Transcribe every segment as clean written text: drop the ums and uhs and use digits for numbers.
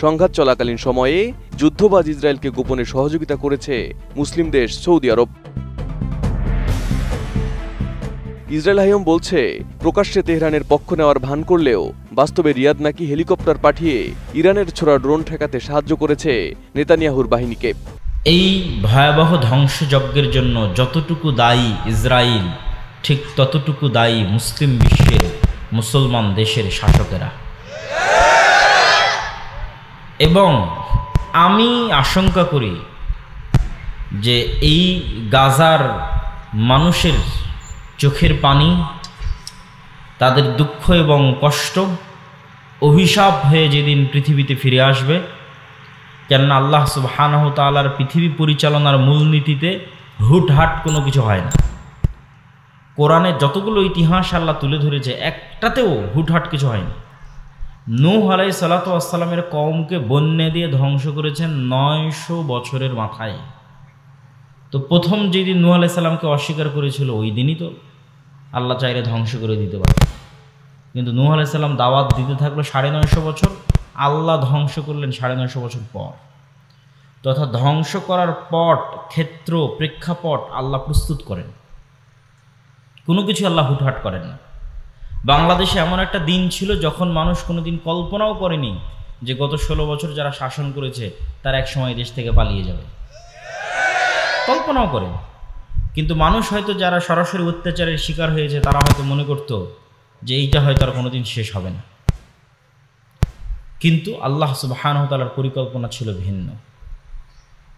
সংঘাত চলাকালীন সময়ে যুদ্ধবাজ ইসরায়েলকে গোপনে সহযোগিতা করেছে মুসলিম দেশ সৌদি আরব। ইসরায়েল হাইম বলছে, প্রকাশ্যে তেহরানের পক্ষ নেওয়ার ভান করলেও বাস্তবে রিয়াদ নাকি হেলিকপ্টার পাঠিয়ে ইরানের ছোড়া ড্রোন ঠেকাতে সাহায্য করেছে নেতানিয়াহুর বাহিনীকে। এই ভয়াবহ ধ্বংসযজ্ঞের জন্য যতটুকু দায়ী ইসরায়েল, ঠিক ততটুকু দায়ী মুসলিম বিশ্বের মুসলমান দেশের শাসকেরা। এবং আমি আশঙ্কা করি যে এই গাজার মানুষের চোখের পানি, তাদের দুঃখ এবং কষ্ট অভিশাপ হয়ে যেদিন পৃথিবীতে ফিরে আসবে, কেননা আল্লাহ সুবহানাহু ওয়া তাআলার পৃথিবী পরিচালনার মূলনীতিতে হুটহাট কোনো কিছু হয় না। কোরআনে যতগুলো ইতিহাস আল্লাহ তুলে ধরেছে, একটাতেও হুটহাট কিছু হয়নি। নূহ আলাইহিস সালাতু ওয়াস সালামের কওমকে বন্যা দিয়ে ধ্বংস করেছেন ৯০০ বছরের মাথায়। তো প্রথম যেদিন নূহ আলাইহিস সালামকে অস্বীকার করেছিল, ওই দিনই তো আল্লাহ চাইলে ধ্বংস করে দিতে পারে। কিন্তু নূহ আলাইহিস সালাম দাওয়াত দিতে থাকলো ৯৫০ বছর, আল্লাহ ধ্বংস করলেন ৯৫০ বছর পর। তথা ধ্বংস করার পট, ক্ষেত্র, প্রেক্ষাপট আল্লাহ প্রস্তুত করেন। কোনো কিছু আল্লাহ হুটহাট করেন না। বাংলাদেশে এমন একটা দিন ছিল যখন মানুষ কোনোদিন কল্পনাও করেনি যে গত ১৬ বছর যারা শাসন করেছে তারা এক সময় দেশ থেকে পালিয়ে যাবে, কল্পনাও করেন। কিন্তু মানুষ হয়তো যারা সরাসরি অত্যাচারের শিকার হয়েছে তারা হয়তো মনে করত যে এইটা হয়তো আর কোনোদিন শেষ হবে না। কিন্তু আল্লাহ সুবহানাহু ওয়া তাআলার পরিকল্পনা ছিল ভিন্ন।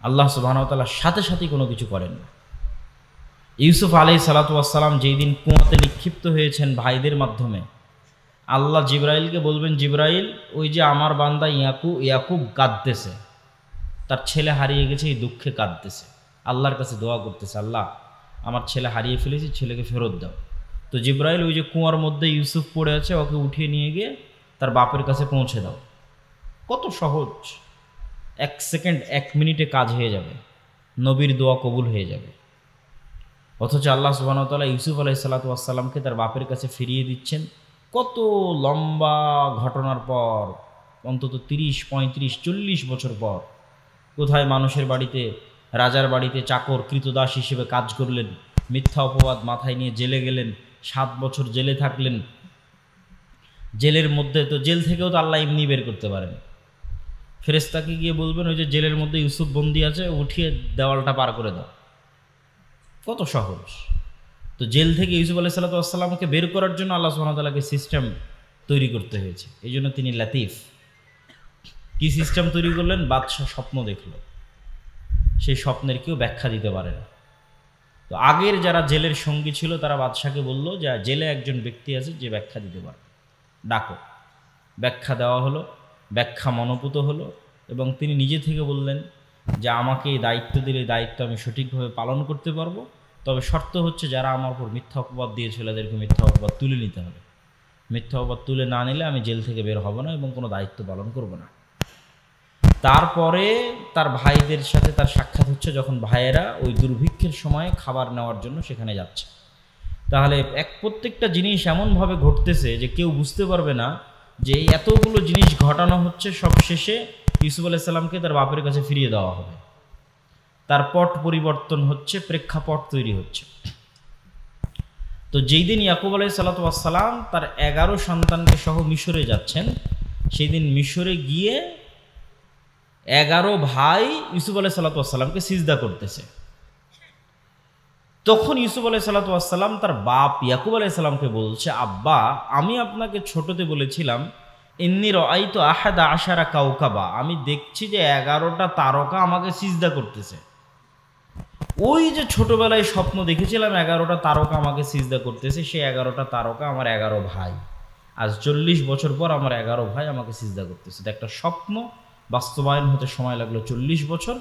আল্লাহ সুবহানাহু ওয়া তাআলা সাথে সাথেই কোনো কিছু করেন না। ইউসুফ আলাইহিস সালাতু ওয়াস সালাম যেই দিন কুয়াতে নিক্ষিপ্ত হয়েছেন ভাইদের মাধ্যমে, আল্লাহ জিবরাইলকে বলবেন, জিবরাইল, ওই যে আমার বান্দা ইয়াকুব কাঁদতেছে, তার ছেলে হারিয়ে গেছে, এই দুঃখে কাঁদতেছে, আল্লাহর কাছে দোয়া করতেছে, আল্লাহ আমার ছেলে হারিয়ে ফেলেছি, ছেলেকে ফেরত দাও। তো জিবরাইল ওই যে কুয়ার মধ্যে ইউসুফ পড়ে আছে, ওকে উঠিয়ে নিয়ে গিয়ে তার বাপের কাছে পৌঁছে দাও। কত সহজ, ১ সেকেন্ড ১ মিনিটে কাজ হয়ে যাবে, নবীর দোয়া কবুল হয়ে যাবে। অথচ আল্লাহ সুবহানাহু ওয়া তাআলা ইউসুফ আলাইহিস সালাতু ওয়াস সালামকে তার বাপের কাছে ফিরিয়ে দিচ্ছেন কত লম্বা ঘটনার পর, অন্তত ৩০, ৩৫, ৪০ বছর পর। কোথায় মানুষের বাড়িতে, রাজার বাড়িতে চাকর কৃতদাস হিসেবে কাজ করলেন, মিথ্যা অপবাদ মাথায় নিয়ে জেলে গেলেন, ৭ বছর জেলে থাকলেন। জেলের মধ্যে তো, জেল থেকেও তো আল্লাহ এমনি বের করতে পারেন। ফেরেশতাকে গিয়ে বলবেন, ওই যে জেলের মধ্যে ইউসুফ বন্দী আছে, উঠিয়ে দেওয়ালটা পার করে দাও। কত সহজ। তো জেল থেকে ইউসুফ আলাইহিস সালাতু ওয়াস সালামকে বের করার জন্য আল্লাহ সুবহানাহু ওয়া তাআলাকে সিস্টেম তৈরি করতে হয়েছে। এই জন্য তিনি লাতিফ। কি সিস্টেম তৈরি করলেন? বাদশাহ স্বপ্ন দেখল, সেই স্বপ্নের কেউ ব্যাখ্যা দিতে পারে না। তো আগের যারা জেলের সঙ্গী ছিল তারা বাদশাকে বলল যে জেলে একজন ব্যক্তি আছে যে ব্যাখ্যা দিতে পারে, ডাকো। ব্যাখ্যা দেওয়া হলো, ব্যাখ্যা মনোপুত হলো, এবং তিনি নিজে থেকে বললেন যে আমাকে এই দায়িত্ব দিলে দায়িত্ব আমি সঠিকভাবে পালন করতে পারবো, তবে শর্ত হচ্ছে যারা আমার উপর মিথ্যা অপবাদ দিয়েছিল এদেরকে মিথ্যা অপবাদ তুলে নিতে হবে। মিথ্যা অপবাদ তুলে না নিলে আমি জেল থেকে বের হব না এবং কোনো দায়িত্ব পালন করব না। তারপরে তার ভাইদের সাথে তার সাক্ষাৎ হচ্ছে, যখন ভাইয়েরা ওই দুর্ভিক্ষের সময় খাবার নেওয়ার জন্য সেখানে যাচ্ছে। তাহলে প্রত্যেকটা জিনিস এমনভাবে ঘটতেছে যে কেউ বুঝতে পারবে না যে এই এতগুলো জিনিস ঘটানো হচ্ছে, সব শেষে ইউসুফ আলাইহিস সালামকে তার বাপের কাছে ফিরিয়ে দেওয়া হবে। তার পট পরিবর্তন হচ্ছে, প্রেক্ষাপট তৈরি হচ্ছে। তো যেই দিন ইয়াকুব আলাইহিস সালাতু ওয়াস সালাম তার 11 সন্তানকে সহ মিশরে যাচ্ছেন, সেই দিন মিশরে গিয়ে 11 ভাই ইউসুফ আলাইহিস সালাতু ওয়াস সালামকে সিজদা করতেছে। তখন ইউসুফ আলাইহিস সালাতু ওয়াস সালাম তার বাপ ইয়াকুব আলাইহিস সালামকে বলছে, আব্বা, আমি আপনাকে ছোটতে বলেছিলাম ইন্নী রাআইতু আহাদা আশারা কাওকাবা, আমি দেখছি যে 11টা তারকা আমাকে সিজদা করতেছে। ওই যে ছোটবেলায় স্বপ্ন দেখেছিলাম 11টা তারকা আমাকে সিজদা করতেছে, সেই 11টা তারকা আমার 11 ভাই। আজ 40 বছর পর আমার 11 ভাই আমাকে সিজদা করতেছে। একটা স্বপ্ন বাস্তবায়ন হতে সময় লাগলো 40 বছর।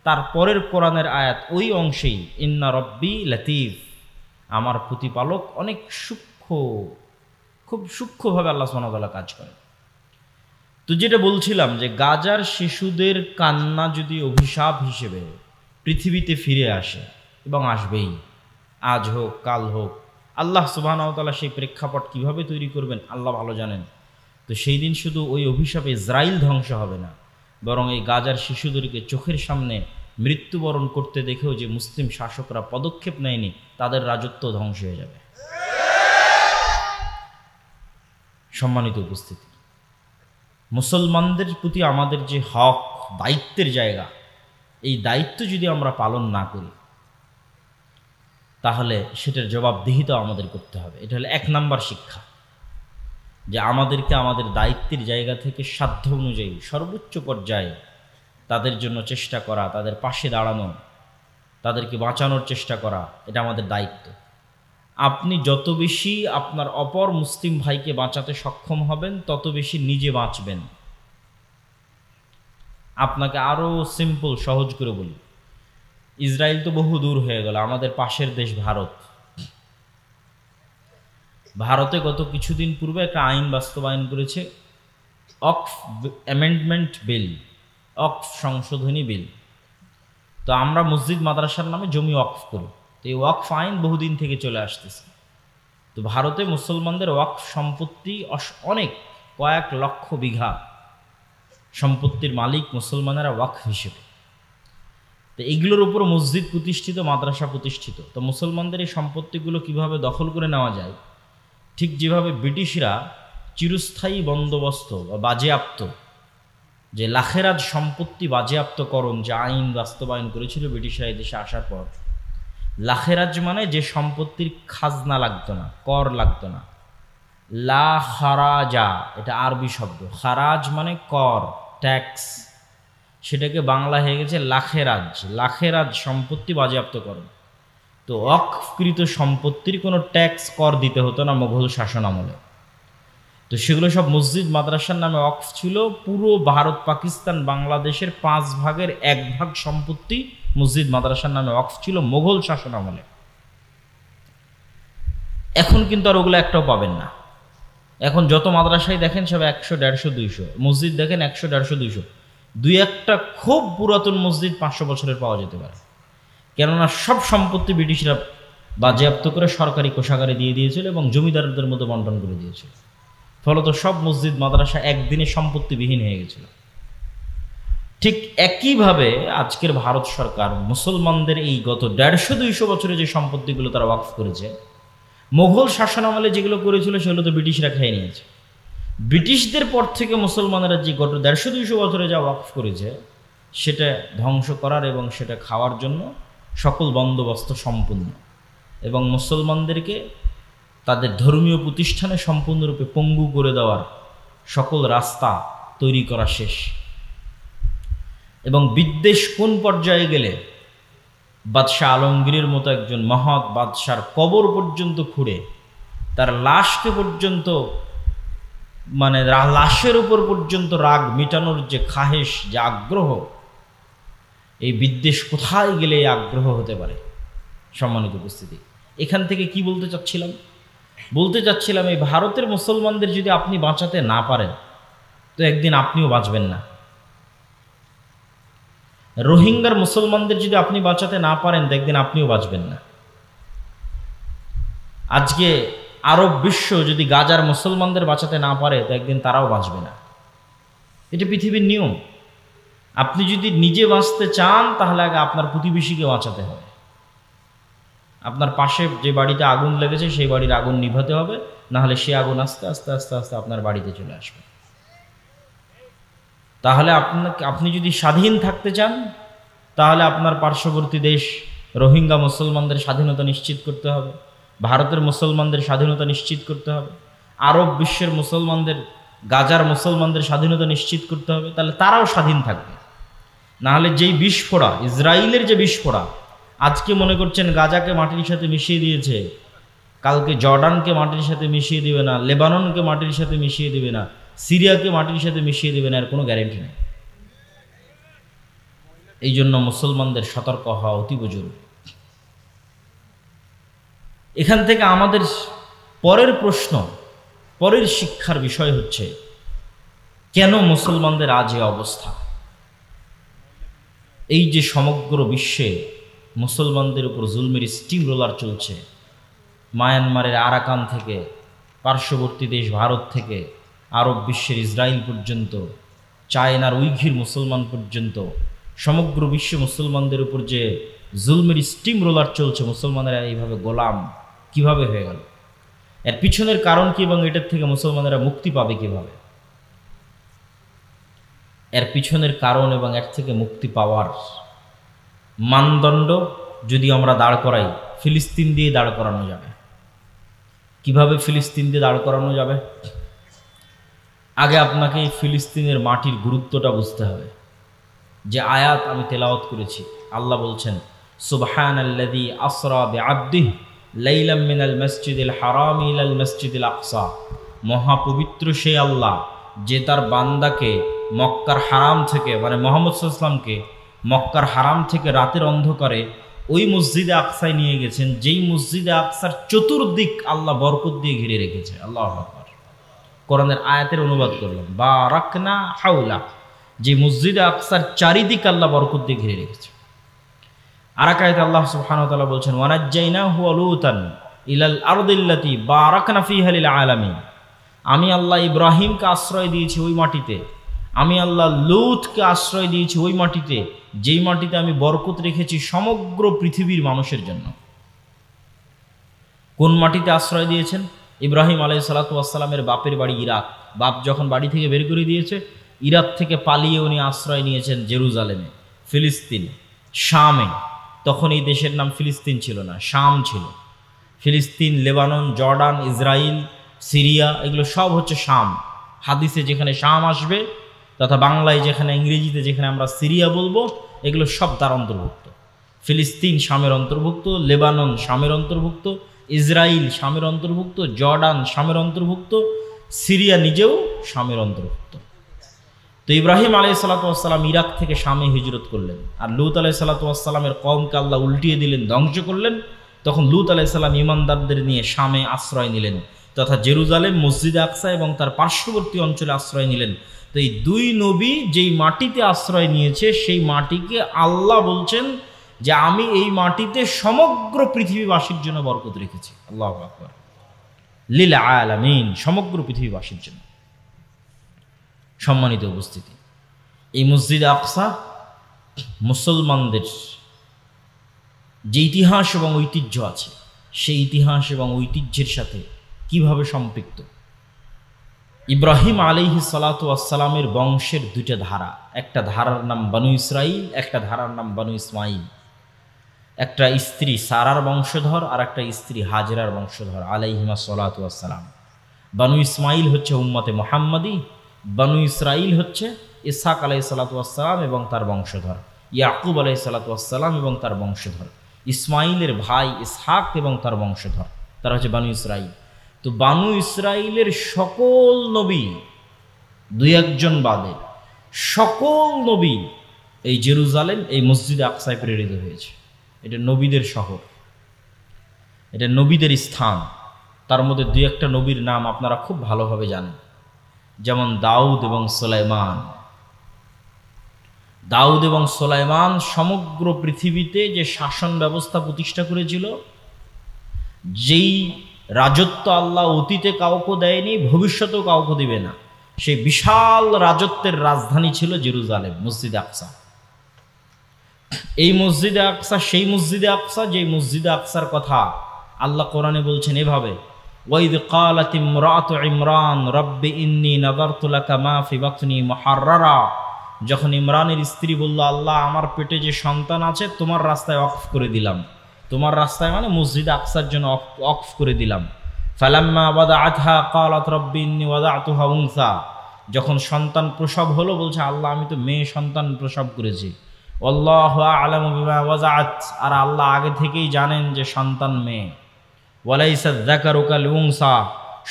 তারপরের কোরআনের আয়াত ওই অংশেই, ইন্না রব্বি লাতিফ, আমার প্রতিপালক অনেক সূক্ষ্ম, খুব সূক্ষ্মভাবে আল্লাহ সুবহানাহু ওয়া তাআলা কাজ করে। তো যেটা বলছিলাম যে গাজার শিশুদের কান্না যদি অভিশাপ হিসেবে পৃথিবীতে ফিরে আসে, এবং আসবেই, আজ হোক কাল হোক, আল্লাহ সুবহানাহু ওয়া তাআলা সেই প্রেক্ষাপট কিভাবে তৈরি করবেন আল্লাহ ভালো জানেন। তো সেই দিন শুধু ওই অভিশাপে ইসরায়েল ধ্বংস হবে না, বরং এই গাজার শিশুদেরকে চোখের সামনে মৃত্যুবরণ করতে দেখেও যে মুসলিম শাসকরা পদক্ষেপ নেয়নি, তাদের রাজত্ব ধ্বংস হয়ে যাবে। সম্মানিত উপস্থিতি, মুসলমানদের প্রতি আমাদের যে হক, দায়িত্বের জায়গা, এই দায়িত্ব যদি আমরা পালন না করি তাহলে সেটার জবাবদিহিতা আমাদের করতে হবে। এটা হলো 1 নাম্বার শিক্ষা, যে আমাদেরকে আমাদের দায়িত্বের জায়গা থেকে সাধ্য অনুযায়ী সর্বোচ্চ পর্যায়ে তাদের জন্য চেষ্টা করা, তাদের পাশে দাঁড়ানো, তাদেরকে বাঁচানোর চেষ্টা করা, এটা আমাদের দায়িত্ব। আপনি যত বেশি আপনার অপর মুসলিম ভাইকে বাঁচাতে সক্ষম হবেন তত বেশি নিজে বাঁচবেন। আপনাকে আরও সিম্পল, সহজ করে বলি, ইসরায়েল তো বহু দূর হয়ে গেল, আমাদের পাশের দেশ ভারত। ভারতে গত কিছুদিন পূর্বে একটা আইন বাস্তবায়ন করেছে, ওয়াকফ অ্যামেন্ডমেন্ট বিল, ওয়াকফ সংশোধনী বিল। তো আমরা মসজিদ মাদ্রাসার নামে জমি ওয়াকফ করি, তো এই ওয়াকফ আইন বহুদিন থেকে চলে আসতেছে। তো ভারতে মুসলমানদের ওয়াকফ সম্পত্তি অনেক, কয়েক লক্ষ বিঘা সম্পত্তির মালিক মুসলমানেরা ওয়াকফ হিসেবে। তো এইগুলোর উপর মসজিদ প্রতিষ্ঠিত, মাদ্রাসা প্রতিষ্ঠিত। তো মুসলমানদের এই সম্পত্তিগুলো কিভাবে দখল করে নেওয়া যায়, ঠিক যেভাবে ব্রিটিশরা চিরস্থায়ী বন্দোবস্ত বা বাজেয়াপ্ত, যে লাখেরাজ সম্পত্তি বাজেয়াপ্তকরণ যে আইন বাস্তবায়ন করেছিল ব্রিটিশরা এই দেশে আসার পর, লাখেরাজ মানে যে সম্পত্তির খাজনা লাগতো না, কর লাগতো না। লা খারাজা, এটা আরবি শব্দ, খারাজ মানে কর, ট্যাক্স, সেটাকে বাংলা হয়ে গেছে লাখেরাজ। লাখেরাজ সম্পত্তি বাজেয়াপ্তকরণ। তো ওয়াকফকৃত সম্পত্তির কোনো ট্যাক্স, কর দিতে হতো না মোগল শাসন আমলে। তো সেগুলো সব মসজিদ মাদ্রাসার নামে ওয়াকফ ছিল। পুরো ভারত, পাকিস্তান, বাংলাদেশের 5 ভাগের 1 ভাগ সম্পত্তি মসজিদ মাদ্রাসার নামে ওয়াকফ ছিল মোগল শাসন আমলে। এখন কিন্তু আর ওগুলো একটাও পাবেন না। এখন যত মাদ্রাসায় দেখেন সব 100, 150, 200, মসজিদ দেখেন 100, 150, 200। 2-1টা খুব পুরাতন মসজিদ 500 বছরের পাওয়া যেতে পারে, কেননা সব সম্পত্তি ব্রিটিশরা বাজেয়াপ্ত করে সরকারি কোষাগারে দিয়ে দিয়েছিল এবং জমিদারদের মধ্যে বন্টন করে দিয়েছিল। ফলত সব মসজিদ মাদ্রাসা একদিনে সম্পত্তিবিহীন হয়ে গেছিল। ঠিক একইভাবে আজকের ভারত সরকার মুসলমানদের এই গত 150-200 বছরে যে সম্পত্তিগুলো তারা ওয়াকফ করেছে, মোগল শাসন আমলে যেগুলো করেছিল সেগুলো তো ব্রিটিশরা খেয়ে নিয়েছে। ব্রিটিশদের পর থেকে মুসলমানেরা যে গত 150-200 বছরে যা ওয়াকফ করেছে সেটা ধ্বংস করার এবং সেটা খাওয়ার জন্য সকল বন্দোবস্ত সম্পূর্ণ, এবং মুসলমানদেরকে তাদের ধর্মীয় প্রতিষ্ঠানে সম্পূর্ণরূপে পঙ্গু করে দেওয়ার সকল রাস্তা তৈরি করা শেষ। এবং বিদ্বেষ কোন পর্যায়ে গেলে বাদশাহ আলমগীরের মতো একজন মহৎ বাদশার কবর পর্যন্ত খুঁড়ে তার লাশকে পর্যন্ত, মানে লাশের উপর পর্যন্ত রাগ মিটানোর যে খাহেশ, যে আগ্রহ, এই বিদ্বেষ কোথায় গেলে এই আগ্রহ হতে পারে। সম্মানিত উপস্থিতি, এখান থেকে কি বলতে চাচ্ছিলাম? বলতে চাচ্ছিলাম এই ভারতের মুসলমানদের যদি আপনি বাঁচাতে না পারেন তো একদিন আপনিও বাঁচবেন না। রোহিঙ্গার মুসলমানদের যদি আপনি বাঁচাতে না পারেন তো একদিন আপনিও বাঁচবেন না। আজকে আরব বিশ্ব যদি গাজার মুসলমানদের বাঁচাতে না পারে তো একদিন তারাও বাঁচবে না। এটা পৃথিবীর নিয়ম। আপনি যদি নিজে বাঁচতে চান তাহলে আগে আপনার প্রতিবেশীকে বাঁচাতে হবে। আপনার পাশে যে বাড়িতে আগুন লেগেছে সেই বাড়ির আগুন নিভাতে হবে, না হলে সে আগুন আস্তে আস্তে আস্তে আস্তে আপনার বাড়িতে চলে আসবে। তাহলে আপনি যদি স্বাধীন থাকতে চান তাহলে আপনার পার্শ্ববর্তী দেশ রোহিঙ্গা মুসলমানদের স্বাধীনতা নিশ্চিত করতে হবে, ভারতের মুসলমানদের স্বাধীনতা নিশ্চিত করতে হবে, আরব বিশ্বের মুসলমানদের, গাজার মুসলমানদের স্বাধীনতা নিশ্চিত করতে হবে, তাহলে তারাও স্বাধীন থাকবে। না হলে যেই বিস্ফোরা, ইসরায়েলের যে বিস্ফোরা, আজকে মনে করছেন গাজাকে মাটির সাথে মিশিয়ে দিয়েছে, কালকে জর্ডানকে মাটির সাথে মিশিয়ে দিবে না, লেবাননকে মাটির সাথে মিশিয়ে দিবে না, সিরিয়াকে মাটির সাথে মিশিয়ে দিবে না, এর কোনো গ্যারেন্টি নেই। এই জন্য মুসলমানদের সতর্ক হওয়া অতীব জরুরি। এখান থেকে আমাদের পরের প্রশ্ন, পরের শিক্ষার বিষয় হচ্ছে কেন মুসলমানদের আজ এই অবস্থা? এই যে সমগ্র বিশ্বে মুসলমানদের উপর জুলমের স্টিম রোলার চলছে, মায়ানমারের আরাকান থেকে পার্শ্ববর্তী দেশ ভারত থেকে আরব বিশ্বের ইসরায়েল পর্যন্ত চায়নার উইঘুর মুসলমান পর্যন্ত সমগ্র বিশ্ব মুসলমানদের উপর যে জুলমের স্টিম রোলার চলছে, মুসলমানেরা এইভাবে গোলাম কিভাবে হয়ে গেল? এর পিছনের কারণ কি এবং এটার থেকে মুসলমানেরা মুক্তি পাবে কিভাবে? এর পিছনের কারণ এবং এর থেকে মুক্তি পাওয়ার মানদণ্ড যদি আমরা দাঁড় করাই, ফিলিস্তিন দিয়ে দাঁড় করানো যাবে। কিভাবে ফিলিস্তিন দিয়ে দাঁড় করানো যাবে? আগে আপনাকে এই ফিলিস্তিনের মাটির গুরুত্বটা বুঝতে হবে। যে আয়াত আমি তেলাওয়াত করেছি, আল্লাহ বলছেন সুবহানাল্লাযী আসরা বিআবদিহি লাইলাম মিনাল মসজিদিল হারাম ইলাল মসজিদিল আকসা। মহাপবিত্র সেই আল্লাহ যে তার বান্দাকে মক্কার হারাম থেকে, মানে মুহাম্মদ সাল্লাল্লাহু আলাইহি ওয়াসাল্লামকে মক্কার হারাম থেকে রাতের অন্ধকারে ওই মসজিদে আকসায় নিয়ে গেছেন, যেই মসজিদে আকসার চতুর্দিক আল্লাহ বরকত দিয়ে ঘিরে রেখেছে। আল্লাহু আকবার। কোরআনের আয়াতের অনুবাদ করলাম, বারাকনা হাওলা, যে মসজিদে আকসার চারিদিক আল্লাহ বরকত দিয়ে ঘিরে রেখেছে। আর এক আয়াতে আল্লাহ সুবহানাহু ওয়া তাআলা বলছেন ওয়ানাজ্জাইনাহু ওয়া লূতান ইলাল আরদিল্লাতী বারাকনা ফিহা লিল আলামিন। আমি আল্লাহ ইব্রাহিমকে আশ্রয় দিয়েছি ওই মাটিতে, আমি আল্লাহ লূতকে আশ্রয় দিয়েছি ওই মাটিতে, যেই মাটিতে আমি বরকত রেখেছি সমগ্র পৃথিবীর মানুষের জন্য। কোন মাটিতে আশ্রয় দিয়েছেন? ইব্রাহিম আলাইহিস সালাতু ওয়াস সালামের বাপের বাড়ি ইরাক। বাপ যখন বাড়ি থেকে বের করে দিয়েছে, ইরাক থেকে পালিয়ে উনি আশ্রয় নিয়েছেন জেরুজালেমে, ফিলিস্তিনে, শামে। তখন এই দেশের নাম ফিলিস্তিন ছিল না, শাম ছিল। ফিলিস্তিন, লেবানন, জর্ডান, ইসরায়েল, সিরিয়া, এগুলো সব হচ্ছে শাম। হাদিসে যেখানে শাম আসবে, তথা বাংলায় যেখানে, ইংরেজিতে যেখানে আমরা সিরিয়া বলবো, এগুলো সব তার অন্তর্ভুক্ত। ফিলিস্তিন শামের অন্তর্ভুক্ত, লেবানন শামের অন্তর্ভুক্ত, ইসরায়েল শামের অন্তর্ভুক্ত, জর্ডান শামের অন্তর্ভুক্ত, সিরিয়া নিজেও শামের অন্তর্ভুক্ত। তো ইব্রাহিম আলাইহিস সালাতু ওয়াস সালাম ইরাক থেকে শামে হিজরত করলেন, আর লূত আলাইহিস সালাতু ওয়াস সালামের কওমকে আল্লাহ উল্টিয়ে দিলেন, ধ্বংস করলেন। তখন লূত আলাইহিস সালাম ঈমানদারদের নিয়ে শামে আশ্রয় নিলেন, তথা জেরুজালেম, মসজিদে আকসা এবং তার পার্শ্ববর্তী অঞ্চলে আশ্রয় নিলেন। তো এই দুই নবী যেই মাটিতে আশ্রয় নিয়েছে, সেই মাটিকে আল্লাহ বলছেন যে আমি এই মাটিতে সমগ্র পৃথিবীবাসীর জন্য বরকত রেখেছি। আল্লাহু আকবার। লিল আলামিন, সমগ্র পৃথিবীবাসীর জন্য। সম্মানিত উপস্থিতি, এই মসজিদে আকসা মুসলমানদের যে ইতিহাস এবং ঐতিহ্য আছে, সেই ইতিহাস এবং ঐতিহ্যের সাথে কিভাবে সম্পৃক্ত। ইব্রাহিম আলাইহিস সালাতু ওয়াস সালামের বংশের দুইটা ধারা, একটা ধারার নাম বানু ইসরাইল, একটা ধারার নাম বানু ইসমাইল। একটা স্ত্রী সারার বংশধর আর একটা স্ত্রী হাজরার বংশধর আলাইহিমা সালাতু ওয়াস সালাম। বানু ইসমাইল হচ্ছে উম্মতে মুহাম্মাদি, বানু ইসরাইল হচ্ছে ইসহাক আলাইহিস সালাতু ওয়াস সালাম এবং তার বংশধর, ইয়াকুব আলাইহিস সালাতু ওয়াস সালাম এবং তার বংশধর, ইসমাইলের ভাই ইসহাক এবং তার বংশধর, তারা হচ্ছে বানু ইসরাইল। তো বানু ইসরাইলের সকল নবী, দুই একজন বাদে সকল নবী এই জেরুজালেম, এই মসজিদে আকসায় প্রেরিত হয়েছে। এটা নবীদের শহর, এটা নবীদের স্থান। তার মধ্যে দুই একটা নবীর নাম আপনারা খুব ভালোভাবে জানেন, যেমন দাউদ এবং সুলাইমান। দাউদ এবং সুলাইমান সমগ্র পৃথিবীতে যে শাসন ব্যবস্থা প্রতিষ্ঠা করেছিল, যেই রাজত্ব আল্লাহ অতীতে কাউকে দেয়নি, ভবিষ্যতেও কাউকে দিবে না, সেই বিশাল রাজত্বের রাজধানী ছিল জেরুজালেম, মসজিদে আকসা। এই মসজিদে আকসা সেই মসজিদে আকসা, যেই মসজিদে আকসার কথা আল্লাহ কোরআনে বলছেন এভাবে, ওয়াইদ ক্বালাত ইমরাতু ইমরান রব্বি ইন্নী নাযারতু লাকা মা ফি বাতনি মুহাররারা। যখন ইমরানের স্ত্রী বলল, আল্লাহ আমার পেটে যে সন্তান আছে তোমার রাস্তায় ওয়াকফ করে দিলাম, তোমার রাস্তায় মানে মসজিদে আকসার জন্য ওয়াকফ করে দিলাম। ফালাম্মা ওয়াদাআতহা ক্বালাত রব্বি ইন্নী ওয়াদাতুহা উনসা। যখন সন্তান প্রসব হলো, বলছে আল্লাহ আমি তো মেয়ে সন্তান প্রসব করেছি। আল্লাহু আ'লামু বিমা ওয়াজাআত, আর আল্লাহ আগে থেকেই জানেন যে সন্তান মেয়ে। ওয়ালাইসা যাকারু কাল উনসা,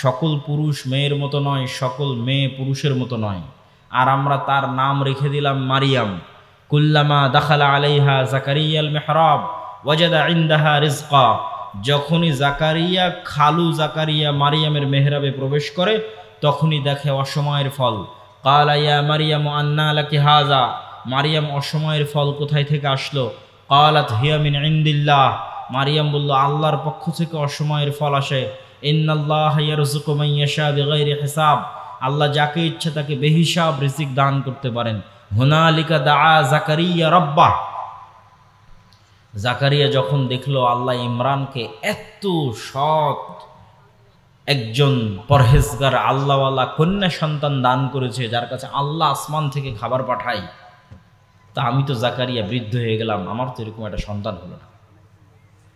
সকল পুরুষ মেয়ের মতো নয়, সকল মেয়ে পুরুষের মতো নয়। আর আমরা তার নাম রেখে দিলাম মারিয়াম। কুল্লামা দাখালা আলাইহা জাকারিয়াল মিহরাব ওয়াজাদা ইনদাহা রিজকা। যখনই জাকারিয়া, খালু জাকারিয়া মারিয়ামের মেহরাবে প্রবেশ করে, তখনই দেখে অসময়ের ফল। ক্বালা ইয়া মারিয়াম আন্না লাকি হাযা। মারিয়াম অসময়ের ফল কোথায় থেকে আসলো? ক্বালাত হিয়া মিন ইনদিল্লাহ। মারিয়াম বলল আল্লাহর পক্ষ থেকে অসময়ের ফল আসে। ইন্নাল্লাহা ইয়ারযুকু মান ইয়াশা বিগাইরি হিসাব। আল্লাহ যাকে ইচ্ছে তাকে বেহিসাব রিজিক দান করতে পারেন। হুনালিকা দাআ জাকারিয়া রাব্বাহ। জাকারিয়া যখন দেখলো আল্লাহ ইমরানকে এত সৎ একজন পরহেজগার আল্লাহওয়ালা কন্যা সন্তান দান করেছে, যার কাছে আল্লাহ আসমান থেকে খাবার পাঠায়, তা আমি তো জাকারিয়া বৃদ্ধ হয়ে গেলাম, আমার তো এরকম একটা সন্তান হলো না।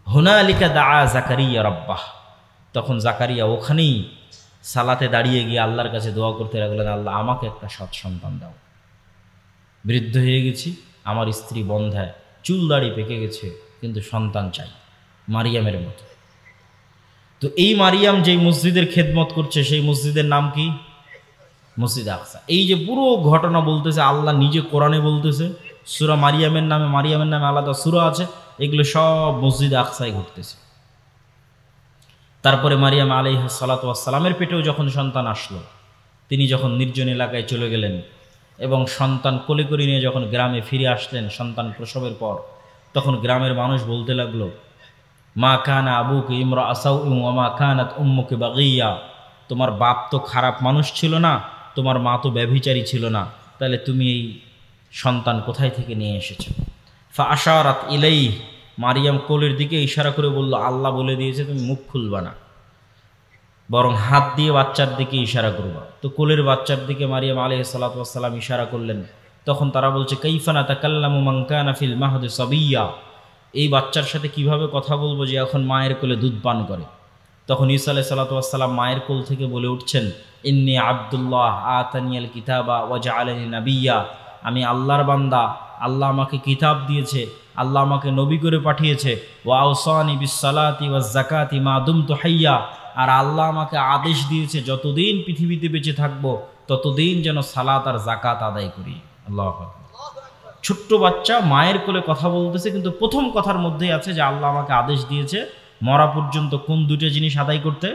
হুনালিকা দাআ জাকারিয়া রাব্বাহ। তখন জাকারিয়া ওখানেই সালাতে দাঁড়িয়ে গিয়ে আল্লাহর কাছে দোয়া করতে লাগলেন, আল্লাহ আমাকে একটা সৎ সন্তান দাও। বৃদ্ধ হয়ে গেছি, আমার স্ত্রী বন্ধ্যায়, চুল দাড়ি পেকে গেছে, কিন্তু সন্তান চাই, মারিয়ামের মতো। তো এই মারিয়াম যেই মসজিদের খেদমত করছে, সেই মসজিদের নাম কি? মসজিদ আকসা। এই যে পুরো ঘটনা বলতেছে আল্লাহ নিজে কোরআনে বলতেছে, সূরা মারিয়ামের নামে আলাদা সূরা আছে, এগুলো সব মসজিদ আকসায় ঘটতেছে। তারপরে মারিয়াম আলাইহিস সালাতু ওয়াস সালামের পেটেও যখন সন্তান আসলো, তিনি যখন নির্জন এলাকায় চলে গেলেন এবং সন্তান কোলে করে নিয়ে যখন গ্রামে ফিরে আসলেন সন্তান প্রসবের পর, তখন গ্রামের মানুষ বলতে লাগলো, মা কানা আবুকে ইমরা সাউইন ওয়া মা কানাত উম্মুকে বাগিয়া। তোমার বাপ তো খারাপ মানুষ ছিল না, তোমার মা তো ব্যভিচারী ছিল না, তাহলে তুমি এই সন্তান কোথায় থেকে নিয়ে এসেছো? ফা আশারাত ইলাইহি। মারিয়াম কোলের দিকে ইশারা করে বলল, আল্লাহ বলে দিয়েছে তুমি মুখ খুলবা না, বরং হাত দিয়ে বাচ্চার দিকে ইশারা করবা। তো কোলের বাচ্চার দিকে মারিয়াম আলাইহিস সালাতু ওয়াস সালাম ইশারা করলেন। তখন তারা বলছে, কাইফা নাতাকাল্লামু মান কানা ফিল মাহদি সাবিয়্যা। এই বাচ্চার সাথে কিভাবে কথা বলবো যে এখন মায়ের কোলে দুধ পান করে? তখন ঈসা আলাইহিস সালাতু ওয়াস সালাম মায়ের কোল থেকে বলে উঠছেন, ইন্নী আব্দুল্লাহ আতানিয়াল কিতাবা ওয়া জাআলানি নাবিয়্যা। আমি আল্লাহর বান্দা, আল্লাহ আমাকে কিতাব দিয়েছে, আল্লাহ আমাকে নবী করে পাঠিয়েছে। ওয়া আওসানি বিস সালাতি ওয়াজ যাকাতি মা দুমতু হাইয়্যা। আর আল্লাহ আমাকে আদেশ দিয়েছে যতদিন পৃথিবীতে বেঁচে থাকবো ততদিন যেন সালাত আর যাকাত আদায় করি। আল্লাহু আকবার। ছোট্ট বাচ্চা মায়ের কোলে কথা বলতেছে, কিন্তু প্রথম কথার মধ্যেই আছে যে আল্লাহ আমাকে আদেশ দিয়েছে মরা পর্যন্ত কোন দুটো জিনিস আদায় করতে?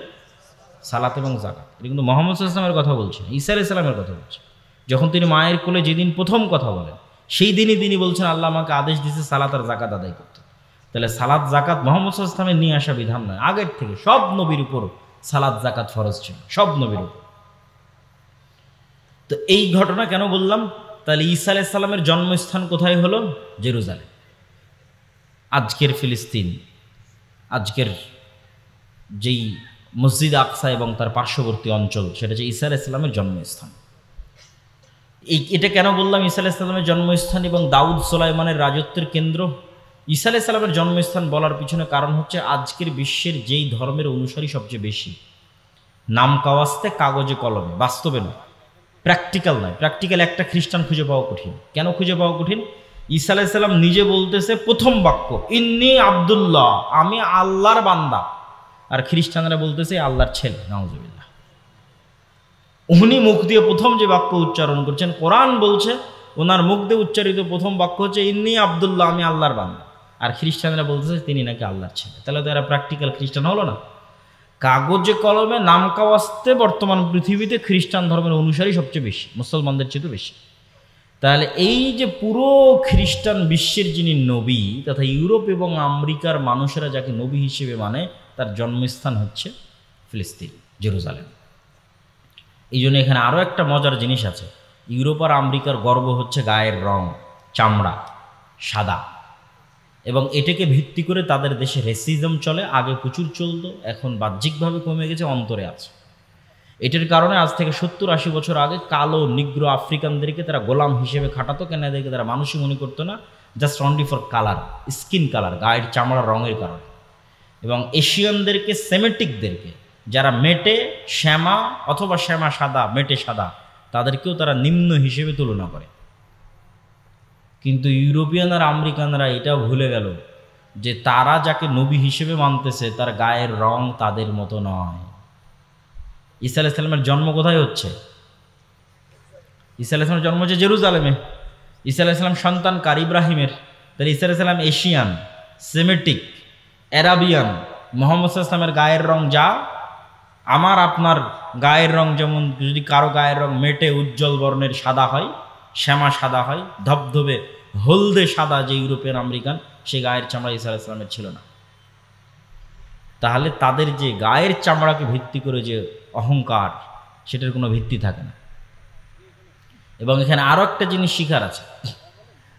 সালাত এবং যাকাত। এটা কিন্তু মুহাম্মদ সাল্লাল্লাহু আলাইহি ওয়াসাল্লামের কথা বলছে, ঈসা আলাইহিস সালামের কথা বলছে। যখন তিনি মায়ের কোলে যেদিন প্রথম কথা বলেন, সেই দিনই তিনি বলছেন আল্লাহ আমাকে আদেশ দিয়েছে সালাত আর যাকাত আদায় করতে। তাহলে সালাত যাকাত মুহাম্মদ সাল্লাল্লাহু আলাইহি ওয়াসাল্লামের নিয়ে আসা বিধান নয়, আগের থেকে সব নবীর উপর সালাত যাকাত ফরজ ছিল, সব নবীর উপর। তো এই ঘটনা কেন বললাম? তাহলে ঈসা আলাইহিস সালামের জন্মস্থান কোথায় হলো? জেরুজালেম, আজকের ফিলিস্তিন, আজকের যেই মসজিদ আকসা এবং তার পার্শ্ববর্তী অঞ্চল, সেটা হচ্ছে ঈসা আলাইহিস সালামের জন্মস্থান। এটা কেন বললাম ঈসা আলাইহিস সালামের জন্মস্থান এবং দাউদ সুলাইমানের রাজত্বের কেন্দ্র? ঈসা আলাইহিস সালামের জন্মস্থান বলার পিছনে কারণ হচ্ছে আজকের বিশ্বের যেই ধর্মের অনুসারী সবচেয়ে বেশি, নাম কাওয়াস্তে কাগজে কলমে, বাস্তবে নয়, প্র্যাকটিক্যাল নয়। প্র্যাকটিক্যাল একটা খ্রিস্টান খুঁজে পাওয়া কঠিন। কেন খুঁজে পাওয়া কঠিন? ঈসা আলাইহিস সালাম নিজে বলতেছে প্রথম বাক্য, ইন্নী আব্দুল্লাহ, আমি আল্লাহর বান্দা। আর খ্রিস্টানরা বলতেছে আল্লাহর ছেলে, নাউজুবিল্লাহ। উনি মুখ দিয়ে প্রথম যে বাক্য উচ্চারণ করছেন, কোরআন বলছে ওনার মুখ দিয়ে উচ্চারিত প্রথম বাক্য হচ্ছে ইন্নী আব্দুল্লাহ, আমি আল্লাহর বান্দা। আর খ্রিস্টানরা বলতেছে তিনি নাকি আল্লাহর ছেলে। তাহলে তো এরা প্র্যাকটিক্যাল খ্রিস্টান হলো না? কাগজে কলমে নাম কাওয়াস্তে বর্তমান পৃথিবীতে খ্রিস্টান ধর্মের অনুসারী সবচেয়ে বেশি, মুসলমানদের চেয়ে বেশি। তাহলে এই যে পুরো খ্রিস্টান বিশ্বের যিনি নবী, তথা ইউরোপ এবং আমেরিকার মানুষেরা যাকে নবী হিসেবে মানে, তার জন্মস্থান হচ্ছে ফিলিস্তিন, জেরুজালেম। এই জন্য এখানে আরও একটা মজার জিনিস আছে। ইউরোপ আর আমেরিকার গর্ব হচ্ছে গায়ের রং, চামড়া সাদা, এবং এটাকে ভিত্তি করে তাদের দেশে রেসিজম চলে। আগে প্রচুর চলতো, এখন বাহ্যিকভাবে কমে গেছে, অন্তরে আছে। এটার কারণে আজ থেকে 70-80 বছর আগে কালো নিগ্রো আফ্রিকানদেরকে তারা গোলাম হিসেবে খাটাতো। কেন? এদেরকে তারা মানুষই মনে করতো না, just only for colour, skin colour, গায়ের চামড়ার রঙের কারণে। এবং এশিয়ানদেরকে, সেমেটিকদেরকে, যারা মেটে শ্যামা অথবা শ্যামা সাদা, মেটে সাদা, তাদেরকেও তারা নিম্ন হিসেবে তুলনা করে। কিন্তু ইউরোপিয়ান আর আমেরিকানরা এটাও ভুলে গেল যে তারা যাকে নবী হিসেবে মানতেছে তার গায়ের রং তাদের মতো নয়। ঈসা আলাইহিস সালামের জন্ম কোথায় হচ্ছে? ঈসা আলাইহিস সালামের জন্ম হচ্ছে জেরুজালেমে। ঈসা আলাইহিস সালাম সন্তান কার? ইব্রাহিমের। তাহলে ঈসা আলাইহিস সালাম এশিয়ান, সেমেটিক, অ্যারাবিয়ান। মুহাম্মদ সাল্লাল্লাহু আলাইহি ওয়াসাল্লামের গায়ের রং যা, আমার আপনার গায়ের রং যেমন, যদি কারো গায়ের রং মেটে উজ্জ্বল বর্ণের সাদা হয়, শ্যামা সাদা হয়, ধবধবে হলদে সাদা যে ইউরোপিয়ান আমেরিকান, সে গায়ের চামড়া ঈসা আলাইহিস সালামের ছিল না। তাহলে তাদের যে গায়ের চামড়াকে ভিত্তি করে যে অহংকার, সেটার কোনো ভিত্তি থাকে না। এবং এখানে আরও একটা জিনিস শিখার আছে,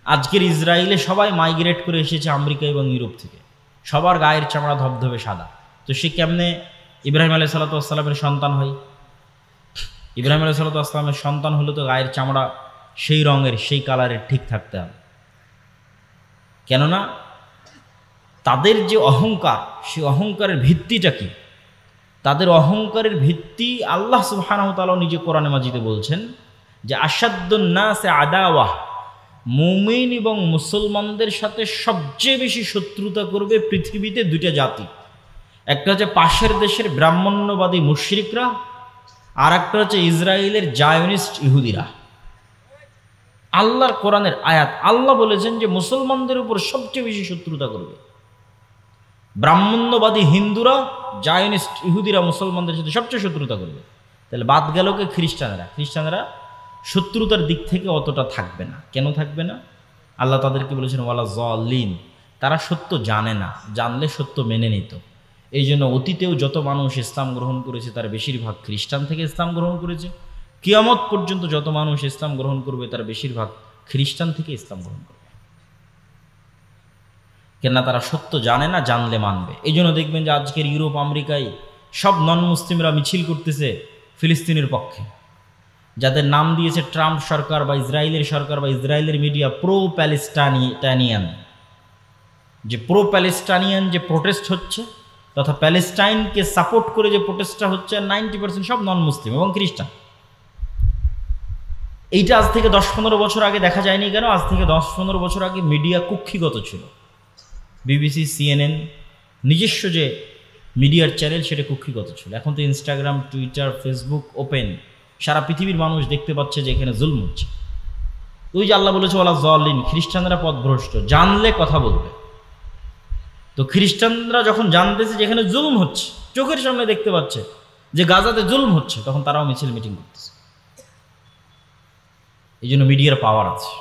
আজকের ইসরায়েলে সবাই মাইগ্রেট করে এসেছে আমেরিকা এবং ইউরোপ থেকে, সবার গায়ের চামড়া ধবধবে সাদা। তো সে কেমনে ইব্রাহিম আলাইহিসসালামের সন্তান হয়? ইব্রাহিম আলাইহিসসালামের সন্তান হলে তো গায়ের চামড়া সেই রঙের, সেই কালারের ঠিক থাকতে হবে। কেননা তাদের যে অহংকার, সেই অহংকারের ভিত্তিটা কি? তাদের অহংকারের ভিত্তি আল্লাহ সুবহানাহু ওয়া তাআলা নিজে কোরআনে মাজিদে বলছেন যে আশাদ্দুন নাসে আদাওয়াহ, মুমিন এবং মুসলমানদের সাথে সবচেয়ে বেশি শত্রুতা করবে পৃথিবীতে দুইটা জাতি। একটা হচ্ছে পাশের দেশের ব্রাহ্মণ্যবাদী মুশরিকরা, আর একটা হচ্ছে ইসরায়েলের জায়নিস্ট ইহুদিরা। আল্লাহর কোরআনের আয়াত, আল্লাহ বলেছেন যে মুসলমানদের উপর সবচেয়ে বেশি শত্রুতা করবে ব্রাহ্মণ্যবাদী হিন্দুরা, জায়নিস্ট ইহুদিরা মুসলমানদের সাথে সবচেয়ে শত্রুতা করবে। তাহলে বাদ গেল কে? খ্রিস্টানেরা শত্রুতার দিক থেকে অতটা থাকবে না। কেন থাকবে না? আল্লাহ তাদেরকে বলেছেন ওয়ালা যালিন, তারা সত্য জানে না, জানলে সত্য মেনে নিত। এই জন্য অতীতেও যত মানুষ ইসলাম গ্রহণ করেছে তার বেশিরভাগ খ্রিস্টান থেকে ইসলাম গ্রহণ করেছে, কিয়ামত পর্যন্ত যত মানুষ ইসলাম গ্রহণ করবে তার বেশিরভাগ খ্রিস্টান থেকে ইসলাম গ্রহণ করবে। কেননা তারা সত্য জানে না, জানলে মানবে। এই জন্য দেখবেন যে আজকের ইউরোপ আমেরিকায় সব নন মুসলিমরা মিছিল করতেছে ফিলিস্তিনের পক্ষে, যাদের নাম দিয়েছে ট্রাম্প সরকার বা ইসরায়েলের সরকার বা ইসরায়েলের মিডিয়া প্রো প্যালেস্টাইনিয়ান। যে প্রো প্যালেস্টাইনিয়ান যে প্রোটেস্ট হচ্ছে তথা প্যালেস্টাইনকে সাপোর্ট করে যে প্রোটেস্টটা হচ্ছে, 90% সব নন মুসলিম এবং খ্রিস্টান। এইটা আজ থেকে 10-15 বছর আগে দেখা যায়নি কেন? আজ থেকে 10-15 বছর আগে মিডিয়া কুক্ষিগত ছিল। বিবিসি, CNN নিজস্ব যে মিডিয়ার চ্যানেল সেটা কুক্ষিগত ছিল। এখন তো ইনস্টাগ্রাম, টুইটার, ফেসবুক ওপেন, সারা পৃথিবীর মানুষ দেখতে পাচ্ছে যে এখানে জুলম হচ্ছে। ওই যে আল্লাহ বলেছে ওয়ালা যালিন, খ্রিস্টানরা পথভ্রষ্ট, জানলে কথা বলবে। তো খ্রিস্টানরা যখন জানতেছে যে এখানে জুলম হচ্ছে, চোখের সামনে দেখতে পাচ্ছে যে গাজাতে জুলম হচ্ছে, তখন তারাও মিছিল মিটিং করতেছে। এই জন্য মিডিয়ার পাওয়ার আছে।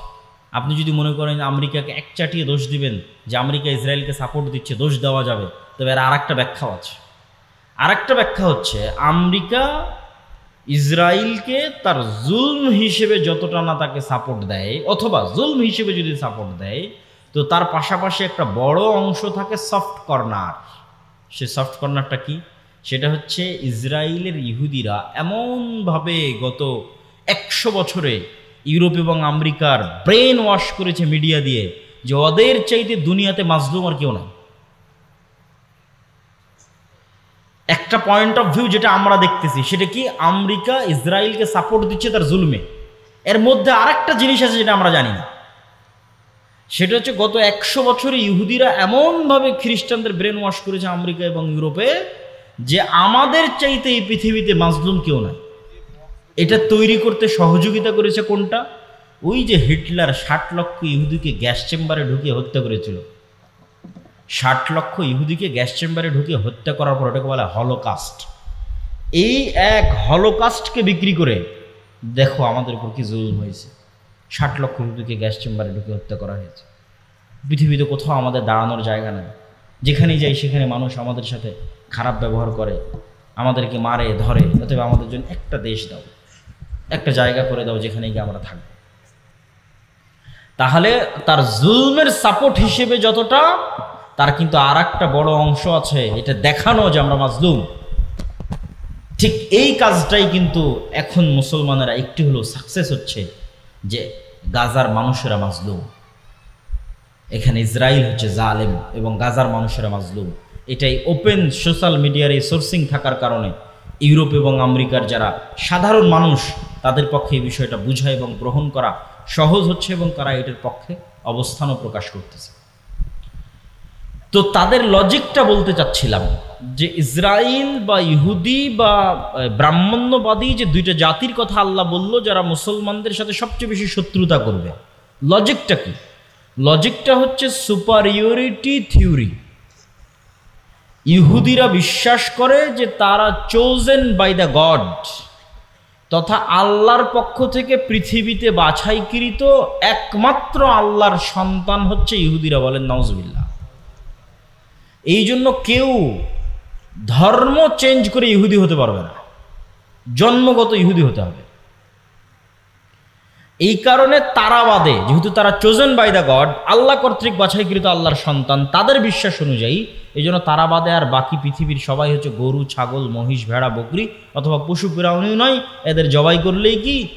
আপনি যদি মনে করেন আমেরিকাকে একচাটিয়ে দোষ দিবেন যে আমেরিকা ইসরায়েলকে সাপোর্ট দিচ্ছে, দোষ দেওয়া যাবে, তবে এর আরেকটা ব্যাখ্যাও আছে। আরেকটা ব্যাখ্যা হচ্ছে আমেরিকা ইসরায়েলকে তার জুলম হিসেবে যতটা না তাকে সাপোর্ট দেয়, অথবা জুলম হিসেবে যদি সাপোর্ট দেয়, তো তার পাশাপাশি একটা বড় অংশ থাকে সফট কর্নার। সে সফট কর্নারটা কি? সেটা হচ্ছে ইসরায়েলের ইহুদিরা এমনভাবে গত 100 বছরে ইউরোপ এবং আমেরিকার ব্রেন ওয়াশ করেছে মিডিয়া দিয়ে যে ওদের চাইতে দুনিয়াতে মাজলুম আর কেউ নাই। একটা পয়েন্ট অফ ভিউ যেটা আমরা দেখতেছি সেটা কি? আমেরিকা ইসরায়েলকে সাপোর্ট দিচ্ছে তার জুলমে। এর মধ্যে আরেকটা জিনিস আছে যেটা আমরা জানি না, সেটা হচ্ছে গত 100 বছরে ইহুদিরা এমনভাবে খ্রিস্টানদের ব্রেন ওয়াশ করেছে আমেরিকা এবং ইউরোপে যে আমাদের চাইতে এই পৃথিবীতে মাজলুম কেউ নাই। এটা তৈরি করতে সহযোগিতা করেছে কোনটা? ওই যে হিটলার 60 লক্ষ ইহুদিকে গ্যাস চেম্বারে ঢুকিয়ে হত্যা করেছিল। 60 লক্ষ ইহুদিকে গ্যাস চেম্বারে ঢুকিয়ে হত্যা করার পর ওটাকে বলা হলোকাস্ট। এই এক হলোকাস্টকে বিক্রি করে দেখো আমাদের উপর কি জুলুম হয়েছে। 60 লক্ষ ইহুদিকে গ্যাস চেম্বারে ঢুকিয়ে হত্যা করা হয়েছে। পৃথিবীতে কোথাও আমাদের দাঁড়ানোর জায়গা নেই। যেখানেই যাই সেখানে মানুষ আমাদের সাথে খারাপ ব্যবহার করে, আমাদেরকে মারে ধরে। অতএব আমাদের জন্য একটা দেশ দাও, একটা জায়গা করে দাও যেখানে গিয়ে আমরা থাকব। তাহলে তার জুলমের সাপোর্ট হিসেবে যতটা, তার কিন্তু আর একটা বড় অংশ আছে এটা দেখানো যে আমরা মাজলুম। ঠিক এই কাজটাই কিন্তু এখন মুসলমানেরা একটু হলেও সাকসেস হচ্ছে যে গাজার মানুষেরা মাজলুম, এখানে ইসরায়েল হচ্ছে জালেম এবং গাজার মানুষেরা মাজলুম। এটাই ওপেন সোশ্যাল মিডিয়ার এই সোর্সিং থাকার কারণে ইউরোপ এবং আমেরিকার যারা সাধারণ মানুষ তাদের পক্ষে এই বিষয়টা বোঝা এবং গ্রহণ করা সহজ হচ্ছে এবং তারা এটার পক্ষে অবস্থানও প্রকাশ করতেছে। তো তাদের লজিকটা বলতে চাচ্ছিলাম যে ইসরায়েল বা ইহুদি বা ব্রাহ্মণ্যবাদী যে দুইটা জাতির কথা আল্লাহ বলল যারা মুসলমানদের সাথে সবচেয়ে বেশি শত্রুতা করবে, লজিকটা কি? লজিকটা হচ্ছে সুপারিয়রিটি থিওরি। ইহুদিরা বিশ্বাস করে যে তারা চোজেন বাই দ্য গড, তথা আল্লাহর পক্ষ থেকে পৃথিবীতে বাছাইকৃত একমাত্র আল্লাহর সন্তান হচ্ছে ইহুদিরা। বলেন নাউজুবিল্লাহ। এই জন্য কেউ ধর্ম চেঞ্জ করে ইহুদি হতে পারবে না। জন্মগত ইহুদি হতে হবে। এই কারণে তারা বাদে, যেহেতু তারা চোজেন বাই দ্য গড, আল্লাহ কর্তৃক বাছাইকৃত আল্লাহর সন্তান, তাদের বিশ্বাস অনুযায়ী এই জন্য তারা বাদে আর বাকি পৃথিবীর সবাই হচ্ছে গরু, ছাগল, মহিষ, ভেড়া, বকরি অথবা পশু প্রাণীও নয়, এদের জবাই করলেই কি